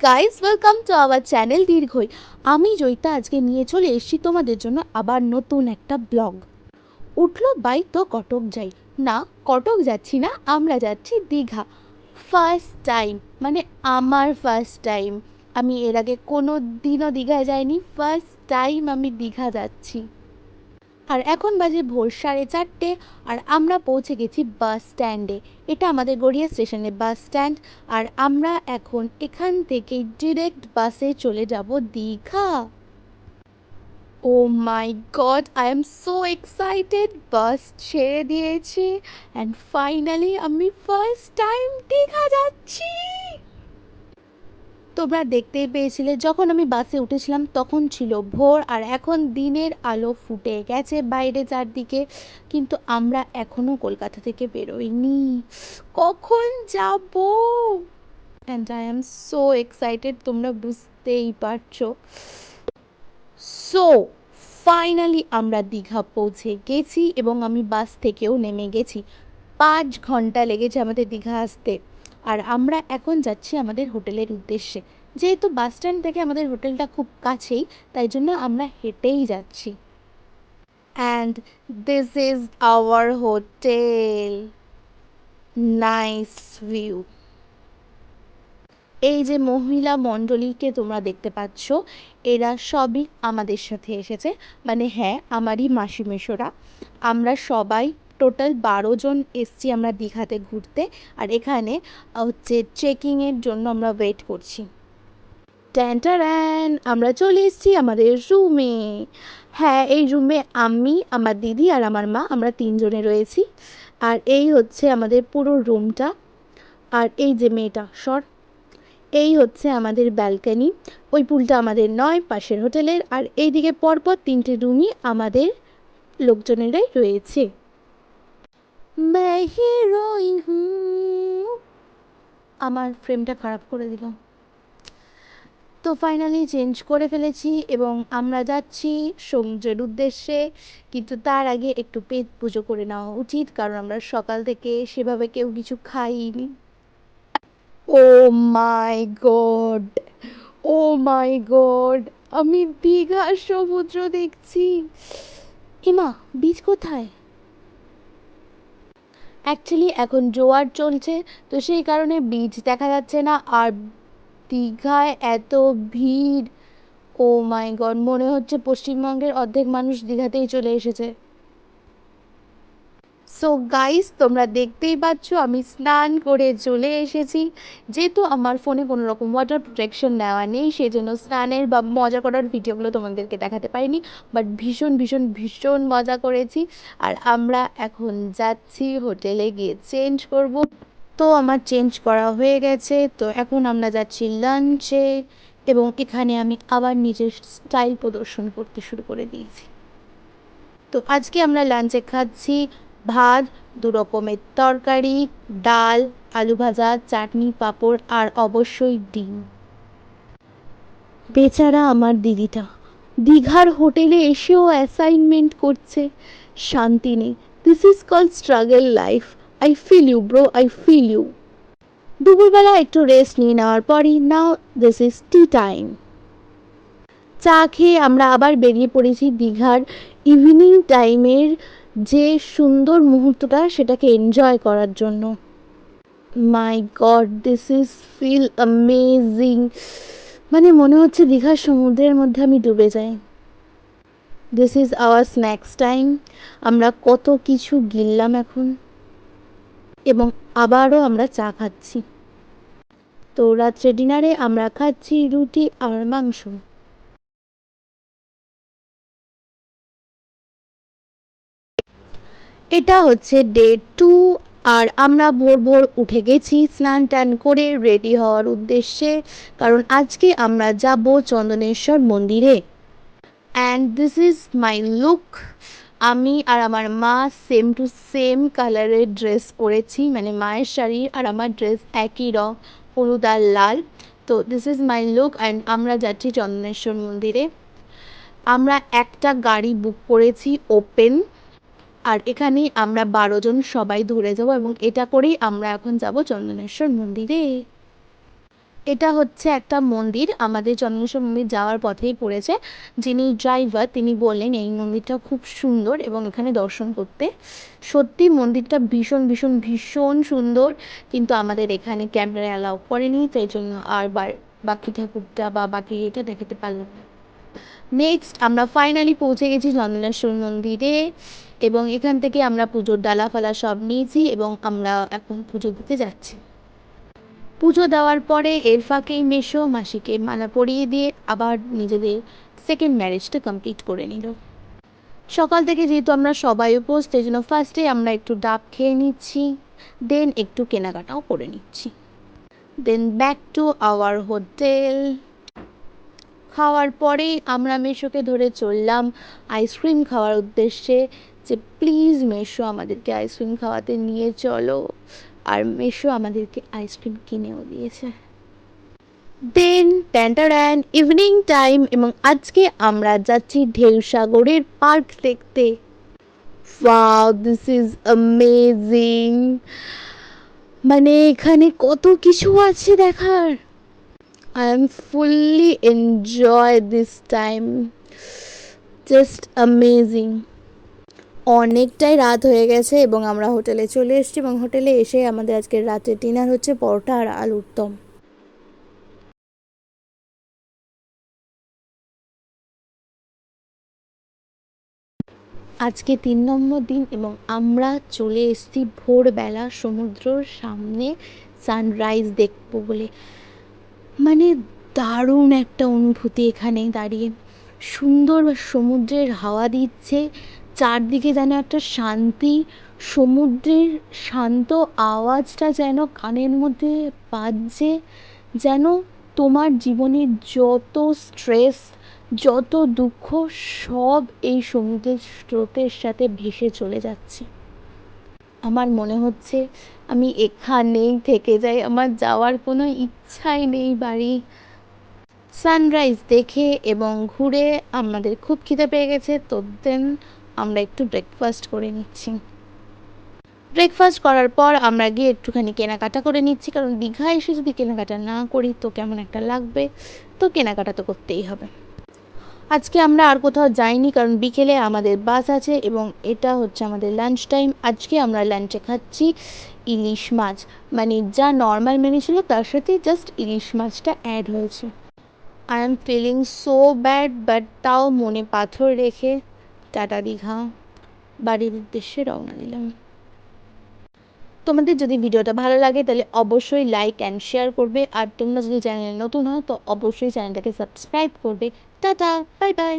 Guys, welcome to our channel দীর্ঘই। আমি জয়িতা আজকে নিয়ে চলে এসেছি তোমাদের জন্য আবার নতুন একটা ব্লগ। উঠলো বাইক তো কটক যাই না, কটক যাচ্ছি না, আমরা যাচ্ছি দীঘা। ফার্স্ট টাইম, মানে আমার ফার্স্ট টাইম। আমি এর আগে কোনো দিনও দীঘায় যাইনি, ফার্স্ট টাইম আমি দীঘা যাচ্ছি। আর এখন বাজে ভোর 4:30 আর আমরা পৌঁছে গেছি বাস স্ট্যান্ডে। এটা আমাদের গড়িয়া স্টেশনের বাস স্ট্যান্ড। আর আমরা এখন এখান থেকে ডিরেক্ট বাসে চলে যাব Digha. Oh my God, I am so excited. Bus ছেড়ে দিয়েছে অ্যান্ড ফাইনালি আমি ফার্স্ট টাইম দীঘা যাচ্ছি। তোমরা দেখতেই পেয়েছিলে যখন আমি বাসে উঠেছিলাম তখন ছিল ভোর, আর এখন দিনের আলো ফুটে গেছে বাইরে চারদিকে, কিন্তু আমরা এখনও কলকাতা থেকে বেরোইনি। কখন যাব? And I am so excited, তোমরা বুঝতেই পারছো। সো ফাইনালি আমরা দীঘা পৌঁছে গেছি এবং আমি বাস থেকেও নেমে গেছি। 5 ঘন্টা লেগেছে আমাদের দীঘা আসতে। আর আমরা এখন যাচ্ছি আমাদের হোটেলের উদ্দেশ্যে। যেহেতু বাস স্ট্যান্ড থেকে আমাদের হোটেলটা খুব কাছেই, তাই জন্য আমরা হেঁটেই যাচ্ছি। And this is hour hotel. Nice view. এই যে মহিলা মণ্ডলীকে তোমরা দেখতে পাচ্ছ, এরা সবই আমাদের সাথে এসেছে, মানে হ্যাঁ, আমারই মাসি মেশোরা। আমরা সবাই টোটাল 12 জন এসছি আমরা দীঘাতে ঘুরতে। আর এখানে হচ্ছে চেকিংয়ের জন্য আমরা ওয়েট করছি। ট্যান, আমরা চলে এসেছি আমাদের রুমে। হ্যাঁ, এই রুমে আমি, আমার দিদি আর আমার মা, আমরা 3 জনে রয়েছি। আর এই হচ্ছে আমাদের পুরো রুমটা। আর এই যে মেয়েটা সর, এই হচ্ছে আমাদের ব্যালকনি। ওই পুলটা আমাদের নয়, পাশের হোটেলের। আর এইদিকে পরপর 3টে রুমই আমাদের লোকজনেরাই রয়েছে। আমার ফ্রেমটা খারাপ করে দিল। তো ফাইনালি চেঞ্জ করে ফেলেছি এবং আমরা যাচ্ছি সমুদ্রের উদ্দেশ্যে। কিন্তু তার আগে একটু পেট পুজো করে নেওয়া উচিত, কারণ আমরা সকাল থেকে সেভাবে কেউ কিছু খাইনি। ও my god, O my god, আমি দীঘার সমুদ্র দেখছি। এমা, বীচ কোথায়? অ্যাকচুয়ালি এখন জোয়ার চলছে, তো সেই কারণে বীচ দেখা যাচ্ছে না। আর দীঘায় এত ভিড়, ও মাই গড, মনে হচ্ছে পশ্চিমবঙ্গের অর্ধেক মানুষ দীঘাতেই চলে এসেছে। সো গাইস, তোমরা দেখতেই পাচ্ছ আমি স্নান করে চলে এসেছি। যেহেতু আমার ফোনে কোনো রকম ওয়াটার প্রোটেকশন নেওয়া নেই, সেই জন্য স্নানের বা মজা করার ভিডিওগুলো তোমাদেরকে দেখাতে পারিনি। বাট ভীষণ ভীষণ ভীষণ মজা করেছি। আর আমরা এখন যাচ্ছি হোটেলে গিয়ে চেঞ্জ করব। তো আমার চেঞ্জ করা হয়ে গেছে, তো এখন আমরা যাচ্ছি লাঞ্চে। এবং এখানে আমি আবার নিজের স্টাইল প্রদর্শন করতে শুরু করে দিয়েছি। তো আজকে আমরা লাঞ্চে খাচ্ছি ভাত, 2 রকমের তরকারি, ডাল, আলু ভাজা, চাটনি, পাঁপড় আর অবশ্যই ডিম। বেচারা আমার দিদিটা দীঘার হোটেলে এসেও অ্যাসাইনমেন্ট করছে, শান্তি নেই। This is called struggle life. I feel you bro, I feel you. দুপুরবেলা একটু রেস্ট নিয়ে নেওয়ার পরই now this is tea time. চা খেয়ে আমরা আবার বেরিয়ে পড়েছি দীঘার ইভিনিং টাইমের যে সুন্দর মুহূর্তটা, সেটাকে এনজয় করার জন্য। My God, this is feel amazing. মানে মনে হচ্ছে দীঘার সমুদ্রের মধ্যে আমি ডুবে যাই। This is our snacks time. আমরা কত কিছু গিললাম এখন, এবং আবারও আমরা চা খাচ্ছি। তো রাত্রে ডিনারে আমরা খাচ্ছি রুটি আর মাংস। এটা হচ্ছে ডে 2। আর আমরা ভোর ভোর উঠে গেছি স্নান টান করে রেডি হওয়ার উদ্দেশ্যে, কারণ আজকে আমরা যাব চন্দনেশ্বর মন্দিরে। And this is my look. আমি আর আমার মা সেম টু সেম কালারের ড্রেস পরেছি, মানে মায়ের শাড়ি আর আমার ড্রেস একই রং, হলুদ আর লাল। তো this is my look and আমরা যাচ্ছি চন্দনেশ্বর মন্দিরে। আমরা একটা গাড়ি বুক করেছি ওপেন, আর এখানেই আমরা 12 জন সবাই ধরে যাব এবং এটা করেই আমরা এখন যাব চন্দনেশ্বর মন্দিরে। এটা হচ্ছে একটা মন্দির, আমাদের চন্দনেশ্বর মন্দির যাওয়ার পথেই পড়েছে। যিনি ড্রাইভার তিনি বললেন এই মন্দিরটা খুব সুন্দর এবং এখানে দর্শন করতে। সত্যি মন্দিরটা ভীষণ ভীষণ ভীষণ সুন্দর, কিন্তু আমাদের এখানে ক্যামেরা অ্যালাউ করেনি, তাই জন্য আর বাকি ঠাকুরটা বা বাকি এটা দেখাতে পারলাম না। নেক্সট আমরা ফাইনালি পৌঁছে গেছি চন্দনেশ্বর মন্দিরে, এবং এখান থেকে আমরা পুজোর ডালা ফালা সব নিয়েছি এবং আমরা এখন পুজো দিতে যাচ্ছি। পুজো দেওয়ার পরে এর ফাঁকেই মেসো মাসিকে মালা পরিয়ে দিয়ে আবার নিজেদের সেকেন্ড ম্যারেজটা কমপ্লিট করে নিল। সকাল থেকে যেহেতু আমরা সবাই উপোস, সেই জন্য ফার্স্টে আমরা একটু ডাব খেয়ে নিচ্ছি, দেন একটু কেনাকাটাও করে নিচ্ছি, then back to our hotel. খাওয়ার পরেই আমরা মেসোকে ধরে চললাম আইসক্রিম খাওয়ার উদ্দেশ্যে, যে প্লিজ মেসো আমাদেরকে আইসক্রিম খাওয়াতে নিয়ে চলো, আর মেসো আমাদেরকে আইসক্রিম কিনেও দিয়েছে। দেন ট্যান্টারান ইভিনিং টাইম, এবং আজকে আমরা যাচ্ছি ঢেউসাগরের পার্ক দেখতে। ওয়াও, দিস ইজ অ্যামেজিং, মানে এখানে কত কিছু আছে দেখার। I am fully enjoy this time, just amazing. অনেকটাই রাত হয়ে গেছে এবং আমরা হোটেলে চলে এসেছি, এবং হোটেলে এসে আমাদের আজকের রাতের ডিনার হচ্ছে পরোটা আর আলুর দম। আজকে 3 নম্বর দিন এবং আমরা চলে এসেছি ভোরবেলা সমুদ্রর সামনে সানরাইজ দেখবো বলে। মানে দারুণ একটা অনুভূতি এখানে দাঁড়িয়ে, সুন্দর সমুদ্রের হাওয়া দিচ্ছে, চারদিকে যেন একটা শান্তি, সমুদ্রের শান্ত আওয়াজটা যেন কানের মধ্যে বাজছে, যেন তোমার জীবনের যত স্ট্রেস, যত দুঃখ সব এই সমুদ্রের স্রোতের সাথে ভেসে চলে যাচ্ছে। আমার মনে হচ্ছে আমি এখানেই থেকে যাই, আমার যাওয়ার কোনো ইচ্ছাই নেই বাড়ি। সানরাইজ দেখে এবং ঘুরে আমাদের খুব খিদে পেয়ে গেছে, তো দেন আমরা একটু ব্রেকফাস্ট করে নিচ্ছি। ব্রেকফাস্ট করার পর আমরা গিয়ে একটুখানি কেনাকাটা করে নিচ্ছি, কারণ দীঘায় এসে যদি কেনাকাটা না করি তো কেমন একটা লাগবে, তো কেনাকাটা তো করতেই হবে। আজকে আমরা আর কোথাও যাইনি, কারণ বিকেলে আমাদের বাস আছে এবং এটা হচ্ছে আমাদের লাঞ্চ টাইম। আজকে আমরা লাঞ্চে খাচ্ছি ইলিশ মাছ, মানে যা নর্মাল মেনু ছিল তার সাথে জাস্ট ইলিশ মাছটা অ্যাড হয়েছে। I am feeling so bad, but তাও মনে পাথর রেখে টাটা দীঘা বাড়ির উদ্দেশ্যে রওনা দিলাম। তোমাদের যদি ভিডিওটা ভালো লাগে তাহলে অবশ্যই লাইক অ্যান্ড শেয়ার করবে, আর তোমরা যদি চ্যানেলে নতুন হও তো অবশ্যই চ্যানেলটাকে সাবস্ক্রাইব করবে। Tata, bye bye.